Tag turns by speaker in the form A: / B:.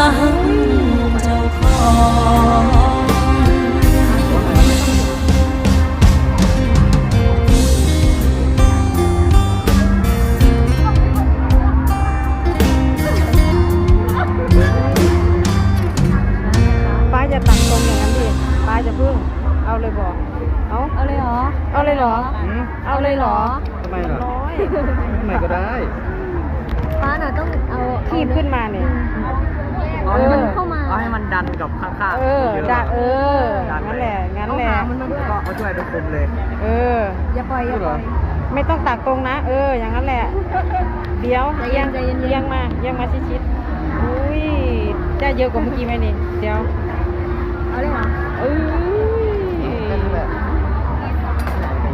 A: เจ้าของ
B: ป้าจะตักตรงอย่างนั้นดิป้าจะพึ่งเอาเลยบอกเอาเลยเหรอเอาเลยเหรอเอาเลยเหรอ
C: ทำไมล่ะ
B: น้อย
C: ทำไมก็ได้
D: ป้าน่ะต้องเอา
B: ขีบขึ้นมาเนี่ย
C: เอาให้มัน
D: เข้ามา
C: เอาให้มันดันกับข้างๆ
B: เออ
C: เยอะ
B: ดัก
C: ดัน
B: งั้นแหละงั้น
D: เอา
B: แหละ
D: หางมันมาด้วย
C: ก็เอาช่วยทุกคนเลย
B: เออ
D: อย่าปล่อยอย่าปล่อย
B: ไม่ต้องตักตรงนะอย่างนั้นแหละ เดี๋ยว
D: ใจเย็นใจเย็น
B: เอียงมาชิดๆอุ้ยได้เยอะกว่าเมื่อกี้ไหมนี่เดี๋ยว
D: เอาเลยเหรอ
B: เออ